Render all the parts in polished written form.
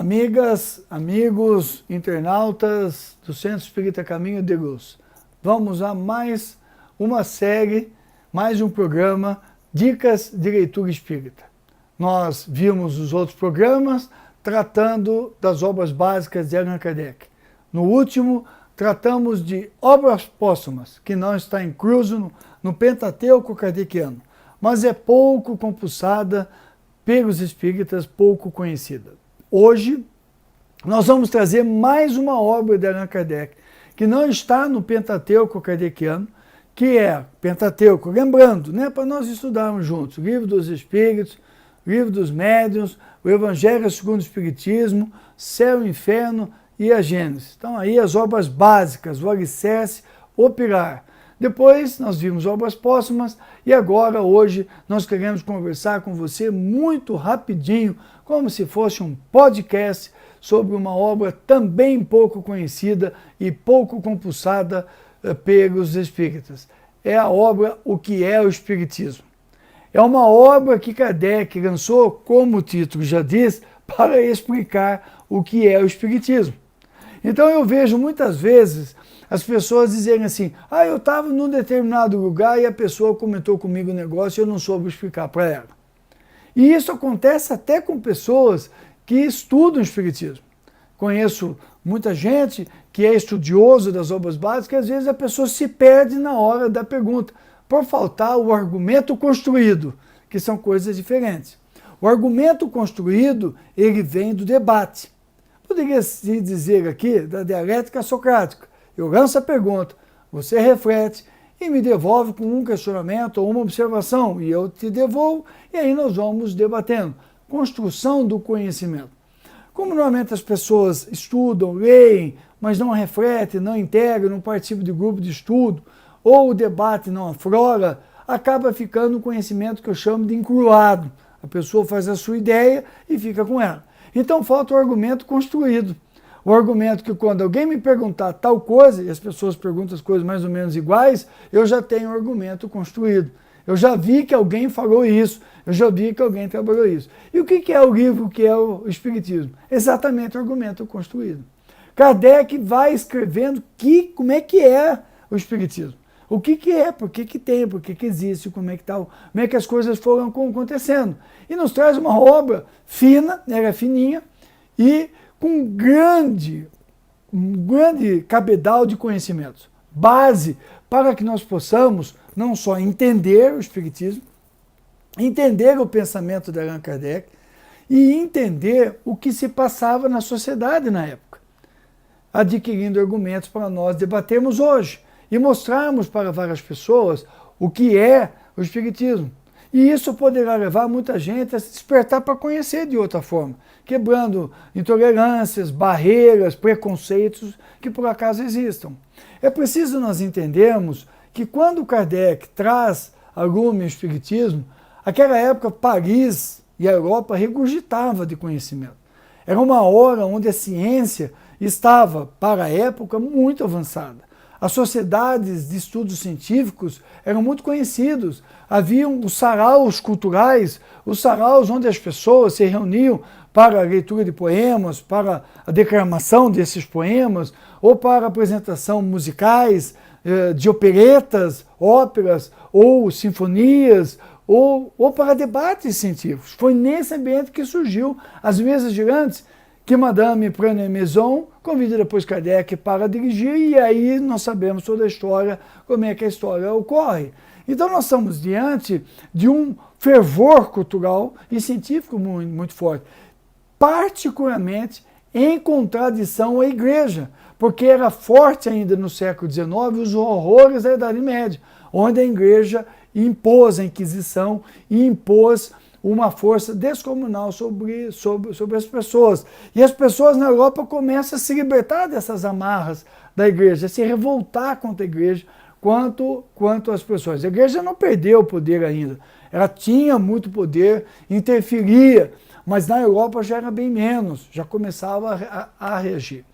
Amigas, amigos, internautas do Centro Espírita Caminho de Luz, vamos a mais uma série, mais um programa, Dicas de Leitura Espírita. Nós vimos os outros programas tratando das obras básicas de Allan Kardec. No último, tratamos de obras póstumas, que não está incluso no Pentateuco Kardeciano, mas é pouco compulsada pelos espíritas, pouco conhecida. Hoje, nós vamos trazer mais uma obra de Allan Kardec, que não está no Pentateuco Kardeciano, que é Pentateuco, lembrando, né, para nós estudarmos juntos, Livro dos Espíritos, Livro dos Médiuns, o Evangelho segundo o Espiritismo, Céu e Inferno e a Gênesis. Então aí as obras básicas, o alicerce, o pilar. Depois nós vimos obras póstumas e agora, hoje, nós queremos conversar com você muito rapidinho, como se fosse um podcast sobre uma obra também pouco conhecida e pouco compulsada pelos espíritas. É a obra O que é o Espiritismo. É uma obra que Kardec lançou, como o título já diz, para explicar o que é o Espiritismo. Então eu vejo muitas vezes as pessoas dizerem assim, eu estava num determinado lugar e a pessoa comentou comigo um negócio e eu não soube explicar para ela. E isso acontece até com pessoas que estudam o Espiritismo. Conheço muita gente que é estudioso das obras básicas e às vezes a pessoa se perde na hora da pergunta, por faltar o argumento construído, que são coisas diferentes. O argumento construído, ele vem do debate. Poderia se dizer aqui da dialética socrática. Eu lanço a pergunta, você reflete e me devolve com um questionamento ou uma observação, e eu te devolvo, e aí nós vamos debatendo. Construção do conhecimento. Como normalmente as pessoas estudam, leem, mas não refletem, não integram, não participam de grupo de estudo, ou o debate não aflora, acaba ficando um conhecimento que eu chamo de encruado. A pessoa faz a sua ideia e fica com ela. Então falta o argumento construído. O argumento que quando alguém me perguntar tal coisa, e as pessoas perguntam as coisas mais ou menos iguais, eu já tenho o argumento construído. Eu já vi que alguém falou isso, eu já vi que alguém trabalhou isso. E o que é o livro, o que é o Espiritismo? Exatamente o argumento construído. Kardec vai escrevendo como é que é o Espiritismo. O que é, por que tem, por que existe, como é que as coisas foram acontecendo. E nos traz uma obra fina, era fininha, e com um grande cabedal de conhecimentos. Base para que nós possamos não só entender o Espiritismo, entender o pensamento de Allan Kardec e entender o que se passava na sociedade na época, adquirindo argumentos para nós debatermos hoje e mostrarmos para várias pessoas o que é o Espiritismo. E isso poderá levar muita gente a se despertar para conhecer de outra forma, quebrando intolerâncias, barreiras, preconceitos que por acaso existam. É preciso nós entendermos que quando Kardec traz a lume o Espiritismo, aquela época Paris e a Europa regurgitava de conhecimento. Era uma hora onde a ciência estava, para a época, muito avançada. As sociedades de estudos científicos eram muito conhecidos. Haviam os saraus culturais, os saraus onde as pessoas se reuniam para a leitura de poemas, para a declamação desses poemas, ou para apresentação musicais, de operetas, óperas, ou sinfonias, ou para debates científicos. Foi nesse ambiente que surgiu as mesas girantes, que Madame Prene Maison convida depois Kardec para dirigir, e aí nós sabemos toda a história, como é que a história ocorre. Então nós estamos diante de um fervor cultural e científico muito, muito forte, particularmente em contradição à Igreja, porque era forte ainda no século XIX os horrores da Idade Média, onde a Igreja impôs a Inquisição e impôs uma força descomunal sobre as pessoas. E as pessoas na Europa começam a se libertar dessas amarras da Igreja, a se revoltar contra a Igreja, quanto às pessoas. A Igreja não perdeu o poder ainda, ela tinha muito poder, interferia, mas na Europa já era bem menos, já começava a reagir.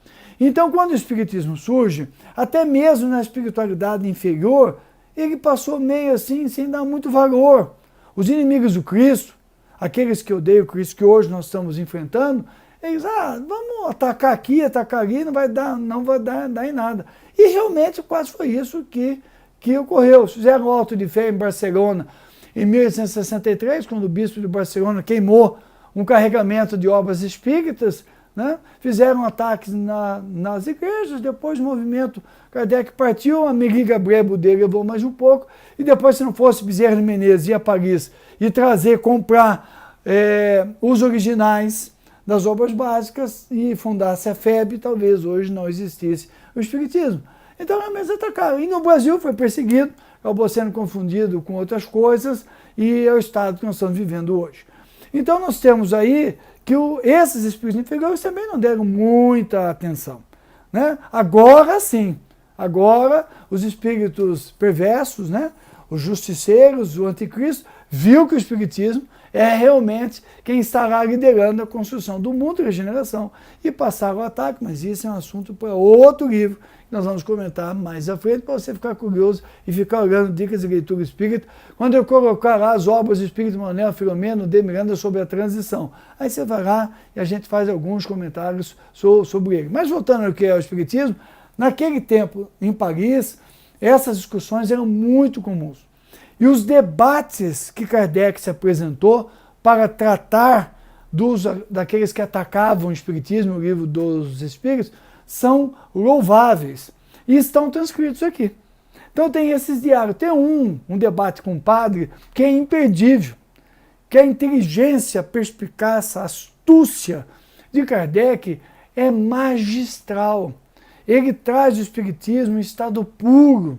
Então, quando o Espiritismo surge, até mesmo na espiritualidade inferior, ele passou meio assim, sem dar muito valor. Os inimigos do Cristo, aqueles que odeiam o Cristo que hoje nós estamos enfrentando, Eles, vamos atacar aqui, atacar ali, não vai dar em nada. E realmente quase foi isso que ocorreu. Fizeram o auto de fé em Barcelona em 1863, quando o bispo de Barcelona queimou um carregamento de obras espíritas, né? Fizeram ataques nas igrejas, depois o movimento Kardec partiu, a Miguel Gabriel Boudet levou mais um pouco, e depois, se não fosse Bezerra de Menezes ir a Paris e comprar os originais das obras básicas e fundasse a FEB, talvez hoje não existisse o Espiritismo. Então, realmente atacaram. E no Brasil foi perseguido, acabou sendo confundido com outras coisas, e é o estado que nós estamos vivendo hoje. Então, nós temos aí que esses espíritos inferiores também não deram muita atenção, né? Agora sim, agora os espíritos perversos, né? Os justiceiros, o anticristo, viu que o espiritismo é realmente quem estará liderando a construção do mundo e regeneração, e passaram o ataque, mas isso é um assunto para outro livro, que nós vamos comentar mais à frente, para você ficar curioso e ficar olhando dicas de leitura espírita, quando eu colocar lá as obras do Espírito Manuel Filomeno de Miranda sobre a transição. Aí você vai lá e a gente faz alguns comentários sobre ele. Mas voltando ao que é o espiritismo, naquele tempo, em Paris, essas discussões eram muito comuns. E os debates que Kardec se apresentou para tratar daqueles que atacavam o Espiritismo, o livro dos Espíritos, são louváveis e estão transcritos aqui. Então tem esses diários. Tem um debate com o padre que é imperdível, que a inteligência, a perspicácia, a astúcia de Kardec é magistral. Ele traz o Espiritismo em estado puro,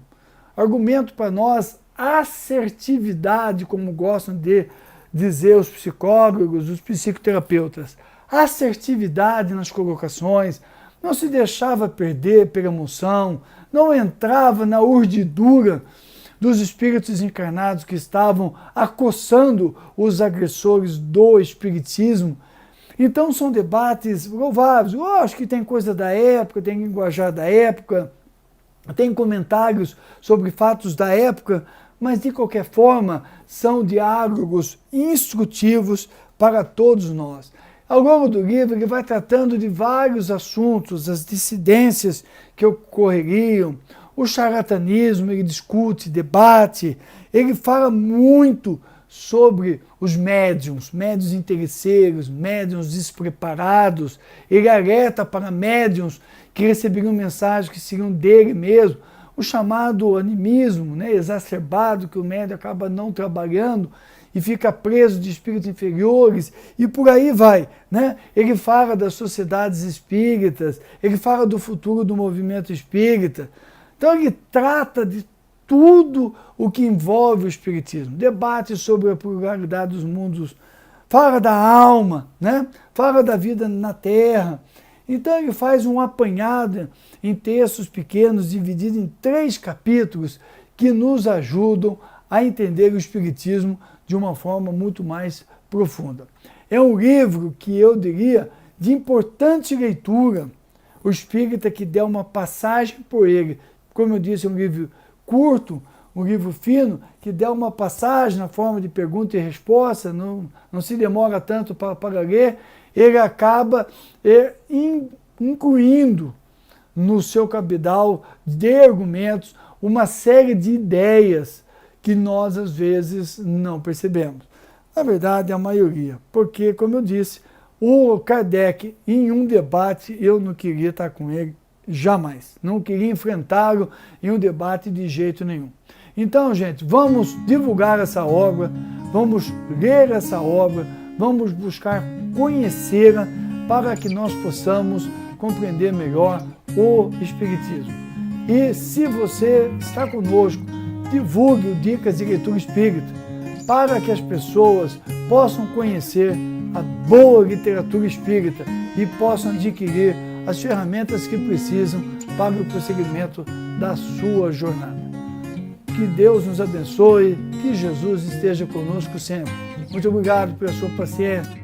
argumento para nós, assertividade, como gostam de dizer os psicólogos, os psicoterapeutas. Assertividade nas colocações, não se deixava perder pela emoção, não entrava na urdidura dos espíritos encarnados que estavam acossando os agressores do espiritismo. Então são debates louváveis. Eu acho que tem coisa da época, tem linguajar da época, tem comentários sobre fatos da época, mas de qualquer forma são diálogos instrutivos para todos nós. Ao longo do livro ele vai tratando de vários assuntos, as dissidências que ocorreriam, o charlatanismo, ele discute, debate, ele fala muito sobre os médiuns interesseiros, médiuns despreparados, ele alerta para médiuns que receberiam mensagens que seriam dele mesmo, o chamado animismo, né, exacerbado, que o médium acaba não trabalhando e fica preso de espíritos inferiores, e por aí vai, né? Ele fala das sociedades espíritas, ele fala do futuro do movimento espírita. Então ele trata de tudo o que envolve o espiritismo, debate sobre a pluralidade dos mundos, fala da alma, né? Fala da vida na Terra. Então ele faz um apanhado em textos pequenos, dividido em 3 capítulos, que nos ajudam a entender o espiritismo de uma forma muito mais profunda. É um livro que eu diria de importante leitura. O espírita que der uma passagem por ele, como eu disse, é um livro curto, um livro fino, que der uma passagem na forma de pergunta e resposta, não se demora tanto para ler, ele acaba incluindo no seu cabedal de argumentos uma série de ideias que nós às vezes não percebemos. Na verdade, a maioria, porque, como eu disse, o Kardec, em um debate, eu não queria estar com ele jamais. Não queria enfrentá-lo em um debate de jeito nenhum. Então, gente, vamos divulgar essa obra, vamos ler essa obra, vamos buscar conhecê-la para que nós possamos compreender melhor o Espiritismo. E se você está conosco, divulgue o Dicas de Leitura Espírita, para que as pessoas possam conhecer a boa literatura espírita e possam adquirir as ferramentas que precisam para o prosseguimento da sua jornada. Que Deus nos abençoe, que Jesus esteja conosco sempre. Muito obrigado pela sua paciência.